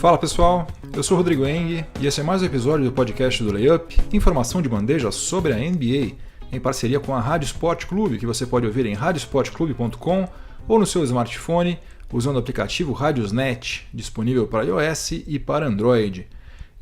Fala pessoal, eu sou o Rodrigo Eng e esse é mais um episódio do podcast do Layup, informação de bandeja sobre a NBA, em parceria com a Rádio Sport Clube, que você pode ouvir em radiosportclube.com ou no seu smartphone, usando o aplicativo Radiosnet, disponível para iOS e para Android.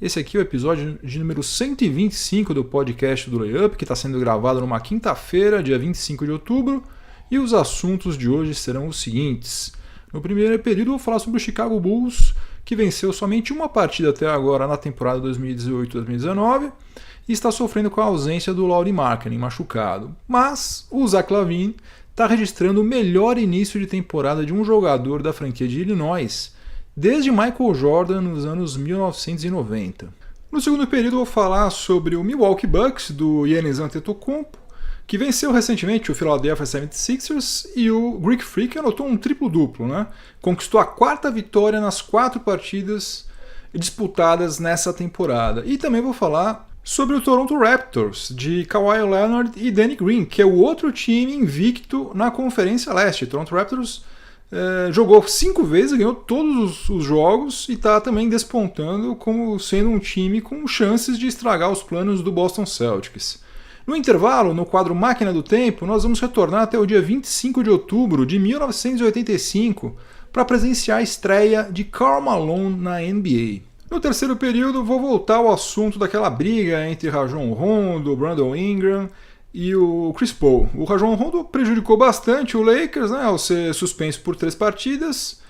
Esse aqui é o episódio de número 125 do podcast do Layup, que está sendo gravado numa quinta-feira, dia 25 de outubro, e os assuntos de hoje serão os seguintes. No primeiro período eu vou falar sobre o Chicago Bulls, que venceu somente uma partida até agora na temporada 2018-2019 e está sofrendo com a ausência do Lauri Markkanen machucado. Mas o Zach LaVine está registrando o melhor início de temporada de um jogador da franquia de Illinois desde Michael Jordan nos anos 1990. No segundo período eu vou falar sobre o Milwaukee Bucks do Giannis Antetokounmpo, que venceu recentemente o Philadelphia 76ers, e o Greek Freak anotou um triplo-duplo, né? Conquistou a quarta vitória nas 4 partidas disputadas nessa temporada. E também vou falar sobre o Toronto Raptors, de Kawhi Leonard e Danny Green, que é o outro time invicto na Conferência Leste. O Toronto Raptors jogou 5 vezes, ganhou todos os jogos e está também despontando como sendo um time com chances de estragar os planos do Boston Celtics. No intervalo, no quadro Máquina do Tempo, nós vamos retornar até o dia 25 de outubro de 1985 para presenciar a estreia de Karl Malone na NBA. No terceiro período, vou voltar ao assunto daquela briga entre Rajon Rondo, Brandon Ingram e o Chris Paul. O Rajon Rondo prejudicou bastante o Lakers, né, ao ser suspenso por 3 partidas,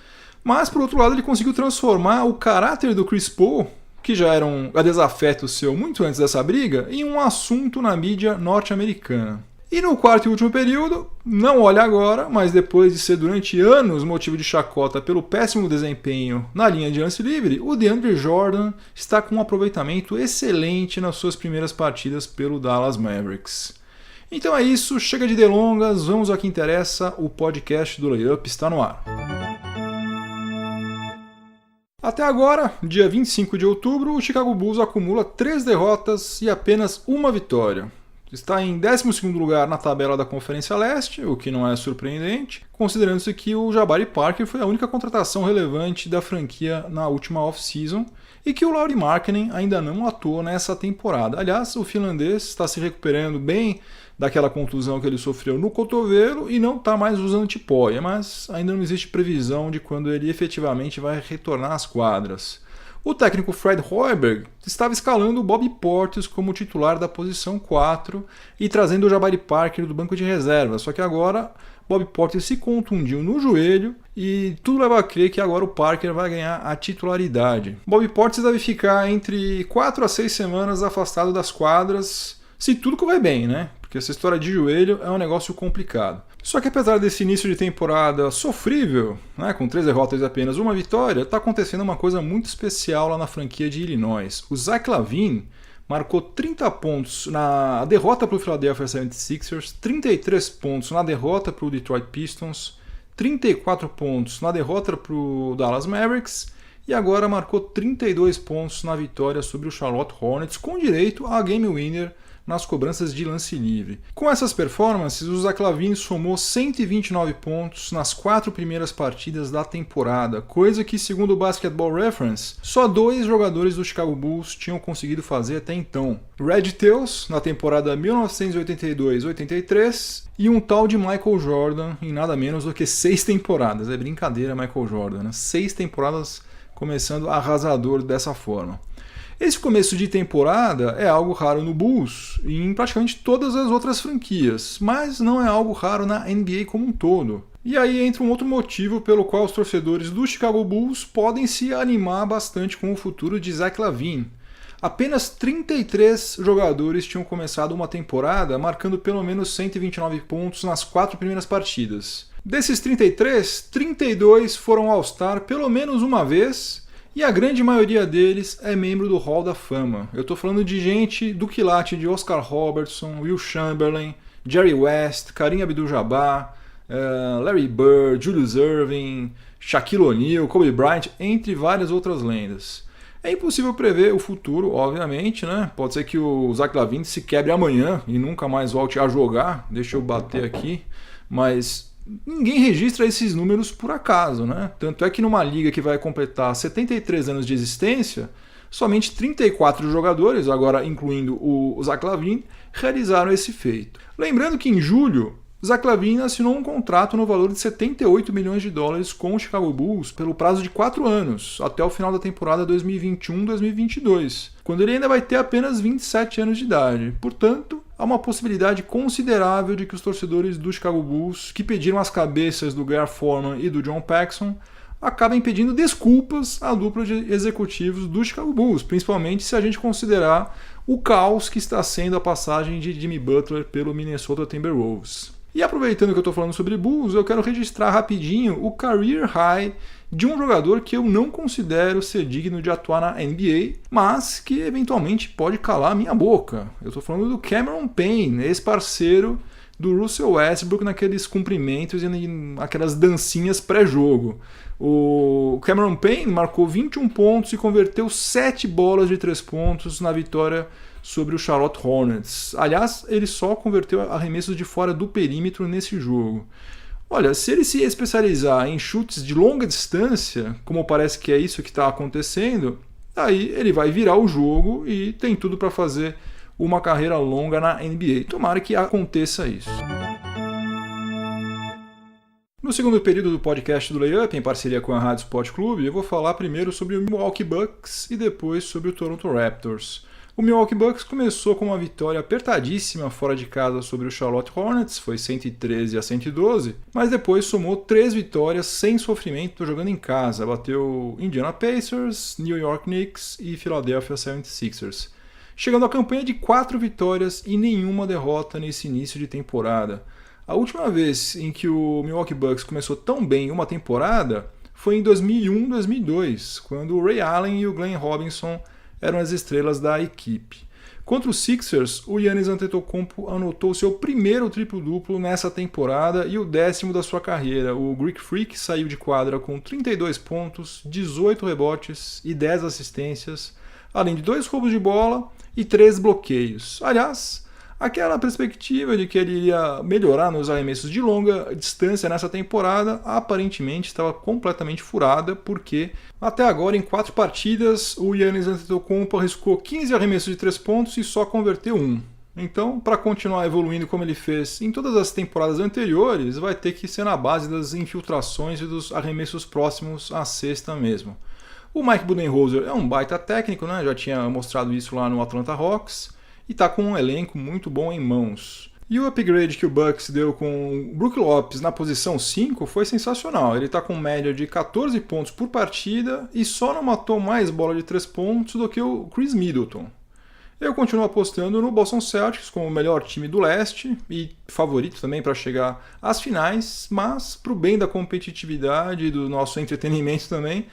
mas por outro lado ele conseguiu transformar o caráter do Chris Paul, que já era um desafeto seu muito antes dessa briga, em um assunto na mídia norte-americana. E no quarto e último período, não olha agora, mas depois de ser durante anos motivo de chacota pelo péssimo desempenho na linha de lance livre, o DeAndre Jordan está com um aproveitamento excelente nas suas primeiras partidas pelo Dallas Mavericks. Então é isso, chega de delongas, vamos ao que interessa, o podcast do Layup está no ar. Até agora, dia 25 de outubro, o Chicago Bulls acumula 3 derrotas e apenas uma vitória. Está em 12º lugar na tabela da Conferência Leste, o que não é surpreendente, considerando-se que o Jabari Parker foi a única contratação relevante da franquia na última off-season e que o Lauri Markkanen ainda não atuou nessa temporada. Aliás, o finlandês está se recuperando bem daquela contusão que ele sofreu no cotovelo e não está mais usando tipóia, mas ainda não existe previsão de quando ele efetivamente vai retornar às quadras. O técnico Fred Hoiberg estava escalando o Bobby Portis como titular da posição 4 e trazendo o Jabari Parker do banco de reserva, só que agora Bobby Portis se contundiu no joelho e tudo leva a crer que agora o Parker vai ganhar a titularidade. Bobby Portis deve ficar entre 4 a 6 semanas afastado das quadras, se tudo correr bem, né? Porque essa história de joelho é um negócio complicado. Só que apesar desse início de temporada sofrível, né, com 3 derrotas e apenas uma vitória, está acontecendo uma coisa muito especial lá na franquia de Illinois. O Zach LaVine marcou 30 pontos na derrota para o Philadelphia 76ers, 33 pontos na derrota para o Detroit Pistons, 34 pontos na derrota para o Dallas Mavericks e agora marcou 32 pontos na vitória sobre o Charlotte Hornets, com direito a game winner nas cobranças de lance livre. Com essas performances, o Zach LaVine somou 129 pontos nas 4 primeiras partidas da temporada, coisa que, segundo o Basketball Reference, só 2 jogadores do Chicago Bulls tinham conseguido fazer até então. Red Tails, na temporada 1982-83, e um tal de Michael Jordan em nada menos do que 6 temporadas. É brincadeira, Michael Jordan, né? 6 temporadas começando arrasador dessa forma. Esse começo de temporada é algo raro no Bulls e em praticamente todas as outras franquias, mas não é algo raro na NBA como um todo. E aí entra um outro motivo pelo qual os torcedores do Chicago Bulls podem se animar bastante com o futuro de Zach LaVine. Apenas 33 jogadores tinham começado uma temporada marcando pelo menos 129 pontos nas 4 primeiras partidas. Desses 33, 32 foram All-Star pelo menos uma vez, e a grande maioria deles é membro do Hall da Fama. Eu estou falando de gente do quilate de Oscar Robertson, Will Chamberlain, Jerry West, Kareem Abdul-Jabbar, Larry Bird, Julius Erving, Shaquille O'Neal, Kobe Bryant, entre várias outras lendas. É impossível prever o futuro, obviamente, né? Pode ser que o Zach LaVine se quebre amanhã e nunca mais volte a jogar. Deixa eu bater aqui. Mas ninguém registra esses números por acaso, né? Tanto é que numa liga que vai completar 73 anos de existência, somente 34 jogadores, agora incluindo o Zach LaVine, realizaram esse feito. Lembrando que em julho, Zach LaVine assinou um contrato no valor de 78 milhões de dólares com o Chicago Bulls pelo prazo de 4 anos, até o final da temporada 2021-2022, quando ele ainda vai ter apenas 27 anos de idade. Portanto, há uma possibilidade considerável de que os torcedores do Chicago Bulls, que pediram as cabeças do Gar Forman e do John Paxson, acabem pedindo desculpas à dupla de executivos do Chicago Bulls, principalmente se a gente considerar o caos que está sendo a passagem de Jimmy Butler pelo Minnesota Timberwolves. E aproveitando que eu estou falando sobre Bulls, eu quero registrar rapidinho o career high de um jogador que eu não considero ser digno de atuar na NBA, mas que eventualmente pode calar a minha boca. Eu estou falando do Cameron Payne, ex-parceiro do Russell Westbrook naqueles cumprimentos e aquelas dancinhas pré-jogo. O Cameron Payne marcou 21 pontos e converteu 7 bolas de 3 pontos na vitória sobre o Charlotte Hornets. Aliás, ele só converteu arremessos de fora do perímetro nesse jogo. Olha, se ele se especializar em chutes de longa distância, como parece que é isso que está acontecendo, aí ele vai virar o jogo e tem tudo para fazer uma carreira longa na NBA. Tomara que aconteça isso. No segundo período do podcast do Layup, em parceria com a Rádio Sport Clube, eu vou falar primeiro sobre o Milwaukee Bucks e depois sobre o Toronto Raptors. O Milwaukee Bucks começou com uma vitória apertadíssima fora de casa sobre o Charlotte Hornets, foi 113-112, mas depois somou 3 vitórias sem sofrimento jogando em casa. Bateu Indiana Pacers, New York Knicks e Philadelphia 76ers. Chegando à campanha de 4 vitórias e nenhuma derrota nesse início de temporada. A última vez em que o Milwaukee Bucks começou tão bem uma temporada foi em 2001-2002, quando o Ray Allen e o Glenn Robinson eram as estrelas da equipe. Contra os Sixers, o Giannis Antetokounmpo anotou seu primeiro triplo-duplo nessa temporada e o 10º da sua carreira. O Greek Freak saiu de quadra com 32 pontos, 18 rebotes e 10 assistências, além de 2 roubos de bola e 3 bloqueios. Aliás, aquela perspectiva de que ele iria melhorar nos arremessos de longa distância nessa temporada aparentemente estava completamente furada, porque até agora em 4 partidas o Giannis Antetokounmpo arriscou 15 arremessos de 3 pontos e só converteu 1. Então, para continuar evoluindo como ele fez em todas as temporadas anteriores, vai ter que ser na base das infiltrações e dos arremessos próximos à cesta mesmo. O Mike Budenholzer é um baita técnico, né? Já tinha mostrado isso lá no Atlanta Hawks, e está com um elenco muito bom em mãos. E o upgrade que o Bucks deu com o Brook Lopes na posição 5 foi sensacional. Ele está com média de 14 pontos por partida e só não matou mais bola de 3 pontos do que o Chris Middleton. Eu continuo apostando no Boston Celtics como o melhor time do leste e favorito também para chegar às finais, mas para o bem da competitividade e do nosso entretenimento também,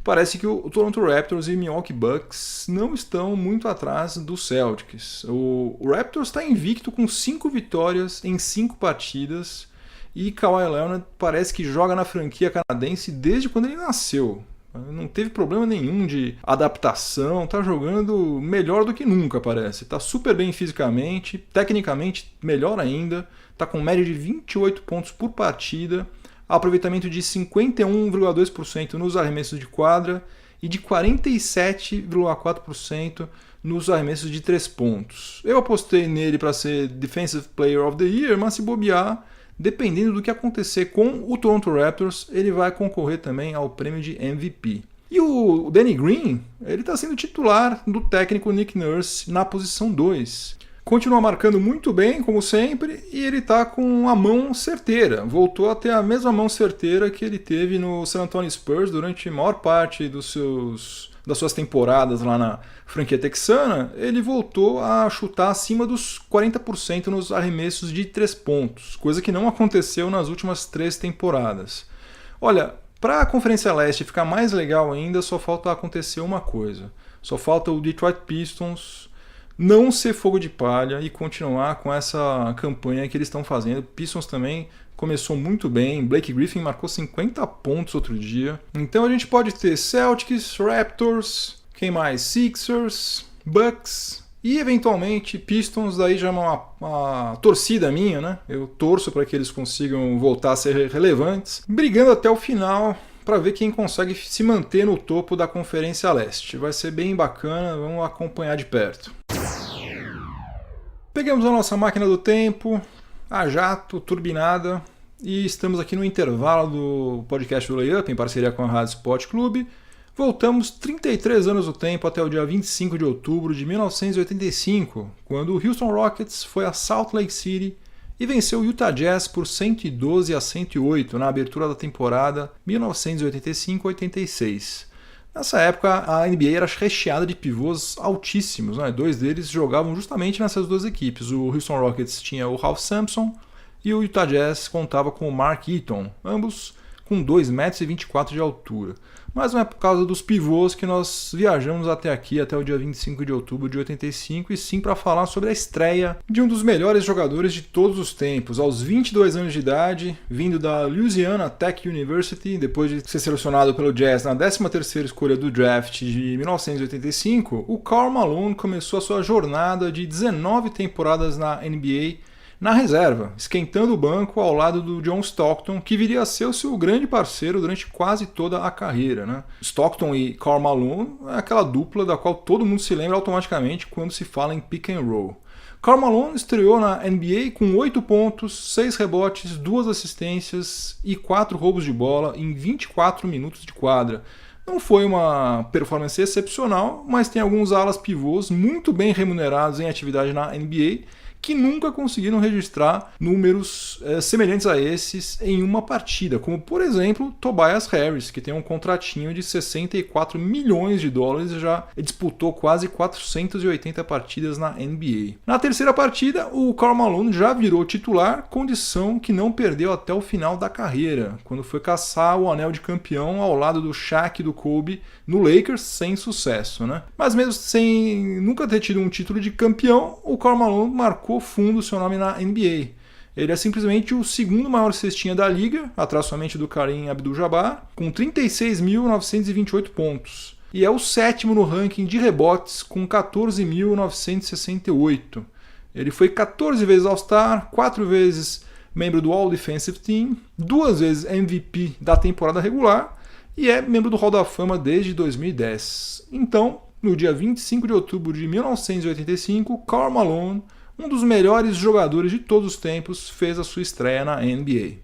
parece que o Toronto Raptors e o Milwaukee Bucks não estão muito atrás do Celtics. O Raptors está invicto com 5 vitórias em 5 partidas e Kawhi Leonard parece que joga na franquia canadense desde quando ele nasceu. Não teve problema nenhum de adaptação, está jogando melhor do que nunca, parece. Está super bem fisicamente, tecnicamente melhor ainda, está com média de 28 pontos por partida, aproveitamento de 51,2% nos arremessos de quadra e de 47,4% nos arremessos de 3 pontos. Eu apostei nele para ser Defensive Player of the Year, mas se bobear, dependendo do que acontecer com o Toronto Raptors, ele vai concorrer também ao prêmio de MVP. E o Danny Green, ele está sendo titular do técnico Nick Nurse na posição 2. Continua marcando muito bem, como sempre, e ele está com a mão certeira. Voltou a ter a mesma mão certeira que ele teve no San Antonio Spurs durante a maior parte das suas temporadas lá na franquia texana. Ele voltou a chutar acima dos 40% nos arremessos de 3 pontos, coisa que não aconteceu nas últimas 3 temporadas. Olha, para a Conferência Leste ficar mais legal ainda, só falta acontecer uma coisa. Só falta o Detroit Pistons não ser fogo de palha e continuar com essa campanha que eles estão fazendo. Pistons também começou muito bem, Blake Griffin marcou 50 pontos outro dia. Então a gente pode ter Celtics, Raptors, quem mais? Sixers, Bucks E eventualmente Pistons, daí já é uma torcida minha, né? Eu torço para que eles consigam voltar a ser relevantes, brigando até o final para ver quem consegue se manter no topo da Conferência Leste. Vai ser bem bacana, vamos acompanhar de perto. Pegamos a nossa máquina do tempo, a jato, turbinada, e estamos aqui no intervalo do podcast do Layup, em parceria com a Rádio Sport Clube. Voltamos 33 anos no tempo até o dia 25 de outubro de 1985, quando o Houston Rockets foi a Salt Lake City e venceu o Utah Jazz por 112-108 na abertura da temporada 1985-86. Nessa época, a NBA era recheada de pivôs altíssimos, né? Dois deles jogavam justamente nessas duas equipes. O Houston Rockets tinha o Ralph Sampson e o Utah Jazz contava com o Mark Eaton, ambos com 2,24 m de altura. Mas não é por causa dos pivôs que nós viajamos até aqui, até o dia 25 de outubro de 85, e sim para falar sobre a estreia de um dos melhores jogadores de todos os tempos. Aos 22 anos de idade, vindo da Louisiana Tech University, depois de ser selecionado pelo Jazz na 13ª escolha do draft de 1985, o Karl Malone começou a sua jornada de 19 temporadas na NBA na reserva, esquentando o banco ao lado do John Stockton, que viria a ser o seu grande parceiro durante quase toda a carreira, né? Stockton e Karl Malone é aquela dupla da qual todo mundo se lembra automaticamente quando se fala em pick and roll. Karl Malone estreou na NBA com 8 pontos, 6 rebotes, 2 assistências e 4 roubos de bola em 24 minutos de quadra. Não foi uma performance excepcional, mas tem alguns alas pivôs muito bem remunerados em atividade na NBA que nunca conseguiram registrar números semelhantes a esses em uma partida, como por exemplo Tobias Harris, que tem um contratinho de 64 milhões de dólares e já disputou quase 480 partidas na NBA. Na terceira partida, o Karl Malone já virou titular, condição que não perdeu até o final da carreira, quando foi caçar o anel de campeão ao lado do Shaq e do Kobe no Lakers, sem sucesso, né? Mas mesmo sem nunca ter tido um título de campeão, o Karl Malone marcou fundo seu nome na NBA. Ele é simplesmente o segundo maior cestinha da liga, atrás somente do Kareem Abdul-Jabbar, com 36.928 pontos. E é o sétimo no ranking de rebotes, com 14.968. Ele foi 14 vezes All-Star, 4 vezes membro do All-Defensive Team, 2 vezes MVP da temporada regular e é membro do Hall da Fama desde 2010. Então, no dia 25 de outubro de 1985, Karl Malone, um dos melhores jogadores de todos os tempos, fez a sua estreia na NBA.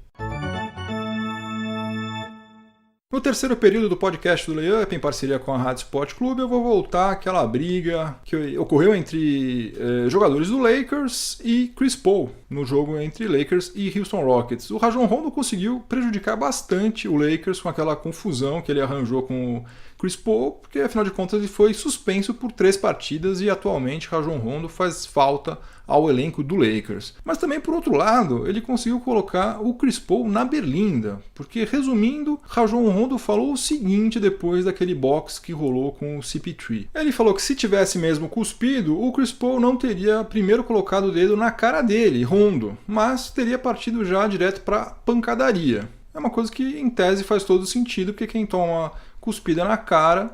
No terceiro período do podcast do Layup, em parceria com a Rádio Sport Clube, eu vou voltar àquela briga que ocorreu entre jogadores do Lakers e Chris Paul, no jogo entre Lakers e Houston Rockets. O Rajon Rondo conseguiu prejudicar bastante o Lakers com aquela confusão que ele arranjou com o Chris Paul, porque afinal de contas ele foi suspenso por 3 partidas e atualmente Rajon Rondo faz falta ao elenco do Lakers. Mas também, por outro lado, ele conseguiu colocar o Chris Paul na berlinda, porque, resumindo, Rajon Rondo falou o seguinte depois daquele box que rolou com o CP3. Ele falou que se tivesse mesmo cuspido, o Chris Paul não teria primeiro colocado o dedo na cara dele, Rondo, mas teria partido já direto para pancadaria. É uma coisa que, em tese, faz todo sentido, porque quem toma cuspida na cara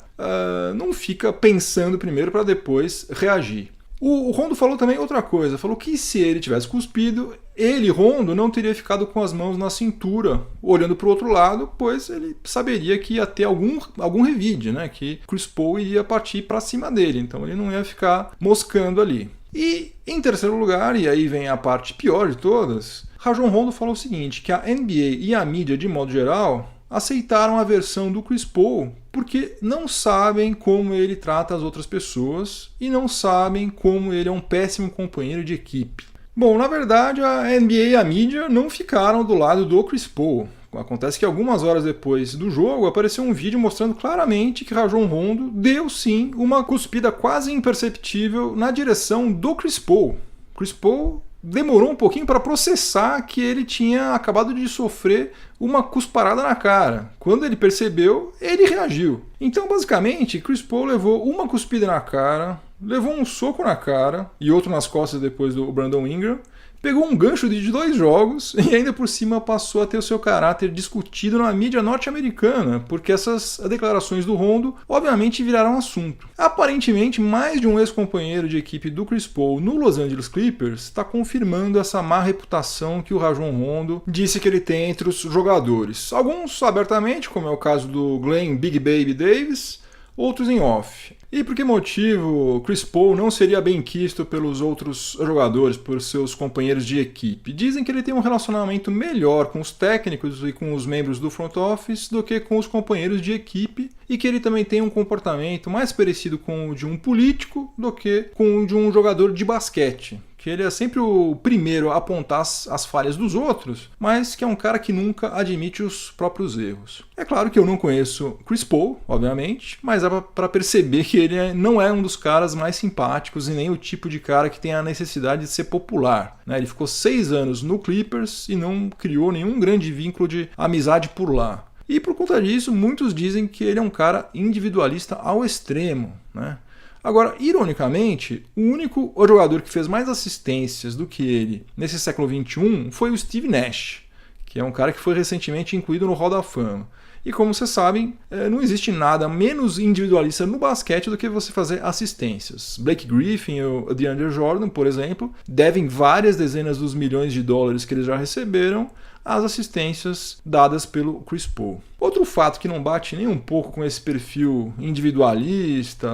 não fica pensando primeiro para depois reagir. O Rondo falou também outra coisa, falou que se ele tivesse cuspido, ele, Rondo, não teria ficado com as mãos na cintura, olhando para o outro lado, pois ele saberia que ia ter algum revide, né? Que Chris Paul iria partir para cima dele, então ele não ia ficar moscando ali. E, em terceiro lugar, e aí vem a parte pior de todas, Rajon Rondo falou o seguinte, que a NBA e a mídia, de modo geral, aceitaram a versão do Chris Paul porque não sabem como ele trata as outras pessoas e não sabem como ele é um péssimo companheiro de equipe. Bom, na verdade, a NBA e a mídia não ficaram do lado do Chris Paul. Acontece que algumas horas depois do jogo apareceu um vídeo mostrando claramente que Rajon Rondo deu sim uma cuspida quase imperceptível na direção do Chris Paul. Chris Paul demorou um pouquinho para processar que ele tinha acabado de sofrer uma cusparada na cara. Quando ele percebeu, ele reagiu. Então, basicamente, Chris Paul levou uma cuspida na cara, levou um soco na cara e outro nas costas depois do Brandon Ingram, pegou um gancho de 2 jogos e ainda por cima passou a ter o seu caráter discutido na mídia norte-americana, porque essas declarações do Rondo obviamente viraram assunto. Aparentemente, mais de um ex-companheiro de equipe do Chris Paul no Los Angeles Clippers está confirmando essa má reputação que o Rajon Rondo disse que ele tem entre os jogadores. Alguns abertamente, como é o caso do Glenn Big Baby Davis, outros em off. E por que motivo Chris Paul não seria bem quisto pelos outros jogadores, por seus companheiros de equipe? Dizem que ele tem um relacionamento melhor com os técnicos e com os membros do front office do que com os companheiros de equipe e que ele também tem um comportamento mais parecido com o de um político do que com o de um jogador de basquete. Que ele é sempre o primeiro a apontar as falhas dos outros, mas que é um cara que nunca admite os próprios erros. É claro que eu não conheço Chris Paul, obviamente, mas dá para perceber que ele não é um dos caras mais simpáticos e nem o tipo de cara que tem a necessidade de ser popular, né? Ele ficou 6 anos no Clippers e não criou nenhum grande vínculo de amizade por lá. E por conta disso, muitos dizem que ele é um cara individualista ao extremo, né? Agora, ironicamente, o único jogador que fez mais assistências do que ele nesse século XXI foi o Steve Nash, que é um cara que foi recentemente incluído no Hall da Fama. E como vocês sabem, não existe nada menos individualista no basquete do que você fazer assistências. Blake Griffin e o DeAndre Jordan, por exemplo, devem várias dezenas dos milhões de dólares que eles já receberam às assistências dadas pelo Chris Paul. Outro fato que não bate nem um pouco com esse perfil individualista,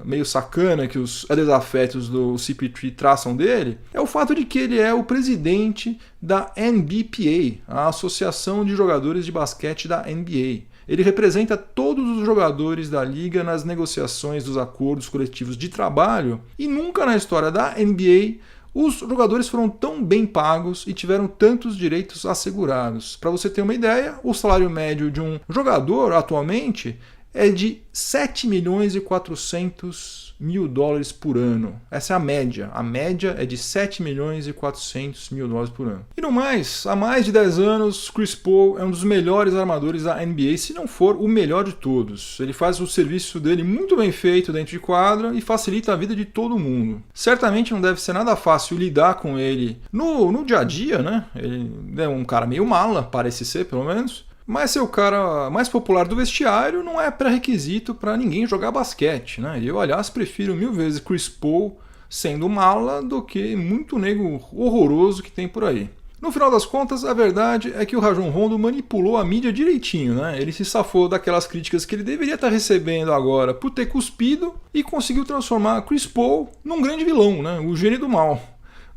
meio sacana que os desafetos do CP3 traçam dele, é o fato de que ele é o presidente da NBPA, a Associação de Jogadores de Basquete da NBA. Ele representa todos os jogadores da liga nas negociações dos acordos coletivos de trabalho e nunca na história da NBA os jogadores foram tão bem pagos e tiveram tantos direitos assegurados. Para você ter uma ideia, o salário médio de um jogador atualmente é de 7 milhões e 400 mil dólares por ano. Essa é a média. A média é de 7 milhões e 400 mil dólares por ano. E no mais, há mais de 10 anos, Chris Paul é um dos melhores armadores da NBA, se não for o melhor de todos. Ele faz o serviço dele muito bem feito dentro de quadra e facilita a vida de todo mundo. Certamente não deve ser nada fácil lidar com ele no dia a dia, né? Ele é um cara meio mala, parece ser pelo menos. Mas ser o cara mais popular do vestiário não é pré-requisito para ninguém jogar basquete, né? Eu, aliás, prefiro 1000 vezes Chris Paul sendo mala do que muito nego horroroso que tem por aí. No final das contas, a verdade é que o Rajon Rondo manipulou a mídia direitinho, né? Ele se safou daquelas críticas que ele deveria estar recebendo agora por ter cuspido e conseguiu transformar Chris Paul num grande vilão, né? O gênio do mal.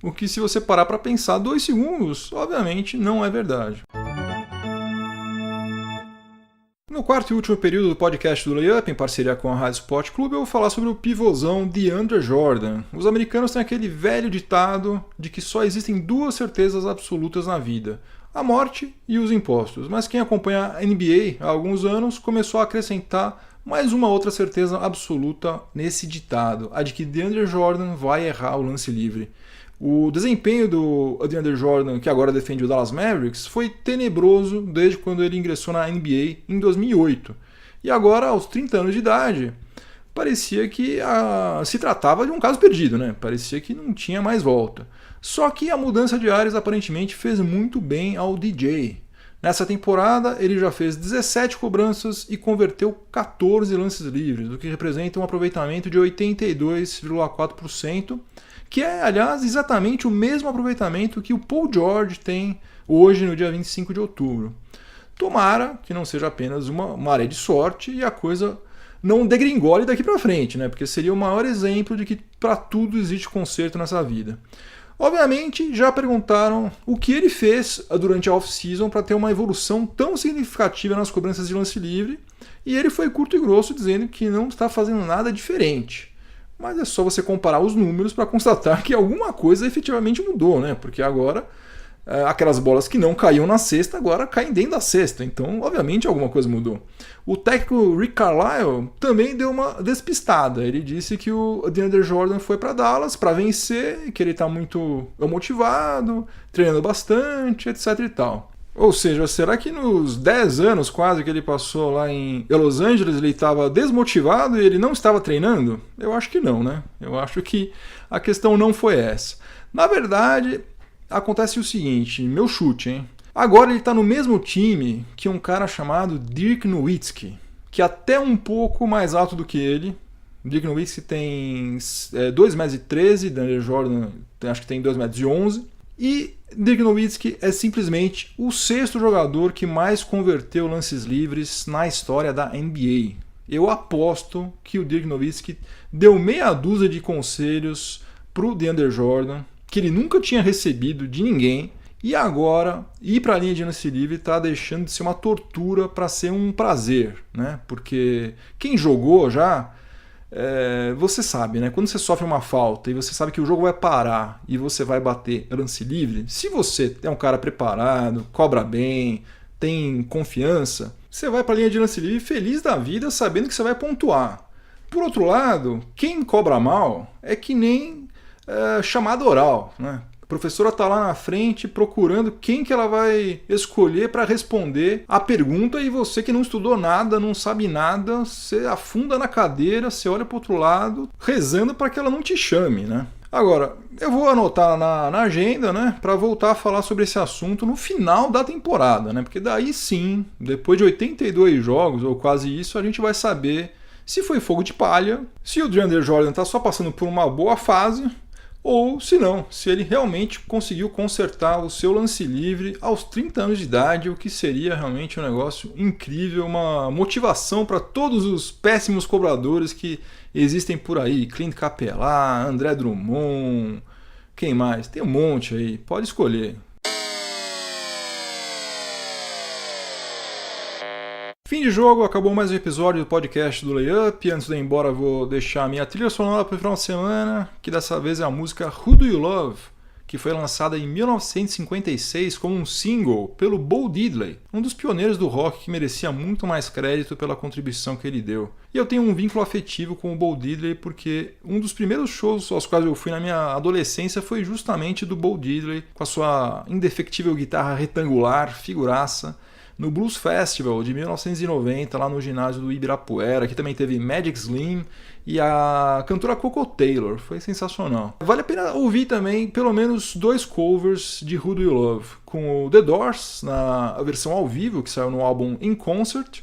O que, se você parar para pensar 2 segundos, obviamente não é verdade. No quarto e último período do podcast do Layup, em parceria com a Rádio Sport Clube, eu vou falar sobre o pivôzão DeAndre Jordan. Os americanos têm aquele velho ditado de que só existem 2 certezas absolutas na vida: a morte e os impostos. Mas quem acompanha a NBA há alguns anos começou a acrescentar mais uma outra certeza absoluta nesse ditado, a de que DeAndre Jordan vai errar o lance livre. O desempenho do DeAndre Jordan, que agora defende o Dallas Mavericks, foi tenebroso desde quando ele ingressou na NBA em 2008. E agora, aos 30 anos de idade, parecia que se tratava de um caso perdido, né? Parecia que não tinha mais volta. Só que a mudança de ares aparentemente fez muito bem ao DJ. Nessa temporada, ele já fez 17 cobranças e converteu 14 lances livres, o que representa um aproveitamento de 82,4%, que é, aliás, exatamente o mesmo aproveitamento que o Paul George tem hoje no dia 25 de outubro. Tomara que não seja apenas uma maré de sorte e a coisa não degringole daqui para frente, né? Porque seria o maior exemplo de que para tudo existe conserto nessa vida. Obviamente, já perguntaram o que ele fez durante a off-season para ter uma evolução tão significativa nas cobranças de lance livre, e ele foi curto e grosso dizendo que não está fazendo nada diferente. Mas é só você comparar os números para constatar que alguma coisa efetivamente mudou, né? Porque agora aquelas bolas que não caíam na cesta agora caem dentro da cesta. Então, obviamente, alguma coisa mudou. O técnico Rick Carlisle também deu uma despistada. Ele disse que o DeAndre Jordan foi para Dallas para vencer, que ele está muito motivado, treinando bastante, etc e tal. Ou seja, será que nos 10 anos quase que ele passou lá em Los Angeles ele estava desmotivado e ele não estava treinando? Eu acho que não, né? Eu acho que a questão não foi essa. Na verdade, acontece o seguinte, meu chute, hein? Agora ele está no mesmo time que um cara chamado Dirk Nowitzki, que é até um pouco mais alto do que ele. Dirk Nowitzki tem 2,13 m, Daniel Jordan acho que tem 2,11 m. E Dirk Nowitzki é simplesmente o 6º jogador que mais converteu lances livres na história da NBA. Eu aposto que o Dirk Nowitzki deu meia dúzia de conselhos para o DeAndre Jordan, que ele nunca tinha recebido de ninguém, e agora ir para a linha de lance livre está deixando de ser uma tortura para ser um prazer, né? Porque quem jogou já... você sabe, né? Quando você sofre uma falta e você sabe que o jogo vai parar e você vai bater lance livre, se você é um cara preparado, cobra bem, tem confiança, você vai para a linha de lance livre feliz da vida, sabendo que você vai pontuar. Por outro lado, quem cobra mal é que nem chamada oral, né? A professora está lá na frente procurando quem que ela vai escolher para responder a pergunta e você que não estudou nada, não sabe nada, você afunda na cadeira, você olha para o outro lado, rezando para que ela não te chame, né? Agora, eu vou anotar na agenda, né, para voltar a falar sobre esse assunto no final da temporada, né? Porque daí sim, depois de 82 jogos ou quase isso, a gente vai saber se foi fogo de palha, se o DeAndre Jordan está só passando por uma boa fase, ou se não, se ele realmente conseguiu consertar o seu lance livre aos 30 anos de idade, o que seria realmente um negócio incrível, uma motivação para todos os péssimos cobradores que existem por aí. Clint Capela, André Drummond, quem mais? Tem um monte aí, pode escolher. Fim de jogo, acabou mais um episódio do podcast do Layup. Antes de ir embora, vou deixar a minha trilha sonora para o final de semana, que dessa vez é a música Who Do You Love, que foi lançada em 1956 como um single pelo Bo Diddley, um dos pioneiros do rock que merecia muito mais crédito pela contribuição que ele deu. E eu tenho um vínculo afetivo com o Bo Diddley porque um dos primeiros shows aos quais eu fui na minha adolescência foi justamente do Bo Diddley, com a sua indefectível guitarra retangular, figuraça, no Blues Festival de 1990, lá no ginásio do Ibirapuera, que também teve Magic Slim e a cantora Coco Taylor. Foi sensacional. Vale a pena ouvir também pelo menos 2 covers de Who Do You Love, com o The Doors, na versão ao vivo, que saiu no álbum In Concert,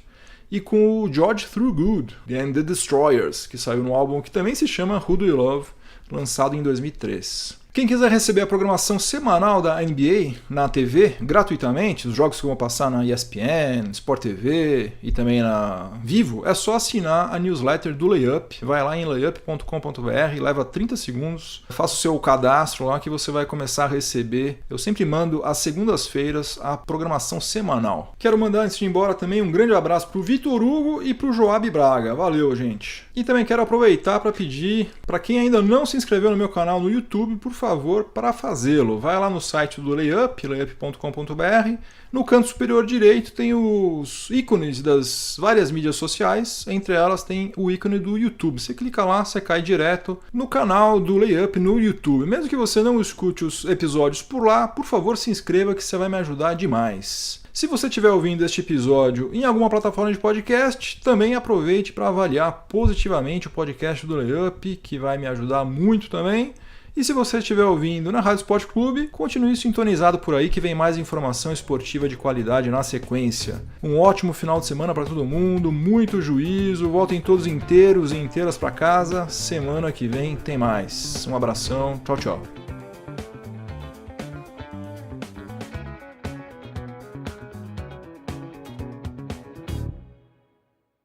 e com o George Thorogood and The Destroyers, que saiu no álbum que também se chama Who Do You Love, lançado em 2003. Quem quiser receber a programação semanal da NBA na TV, gratuitamente, os jogos que vão passar na ESPN, Sport TV e também na Vivo, é só assinar a newsletter do Layup. Vai lá em layup.com.br, leva 30 segundos, faça o seu cadastro lá que você vai começar a receber. Eu sempre mando às segundas-feiras a programação semanal. Quero mandar, antes de ir embora, também um grande abraço para o Vitor Hugo e para o Joab Braga. Valeu, gente! E também quero aproveitar para pedir para quem ainda não se inscreveu no meu canal no YouTube, por favor, para fazê-lo. Vai lá no site do Layup, layup.com.br. No canto superior direito tem os ícones das várias mídias sociais, entre elas tem o ícone do YouTube. Você clica lá, você cai direto no canal do Layup no YouTube. Mesmo que você não escute os episódios por lá, por favor se inscreva que você vai me ajudar demais. Se você estiver ouvindo este episódio em alguma plataforma de podcast, também aproveite para avaliar positivamente o podcast do Layup, que vai me ajudar muito também. E se você estiver ouvindo na Rádio Sport Clube, continue sintonizado por aí que vem mais informação esportiva de qualidade na sequência. Um ótimo final de semana para todo mundo, muito juízo, voltem todos inteiros e inteiras para casa. Semana que vem tem mais. Um abração, tchau, tchau.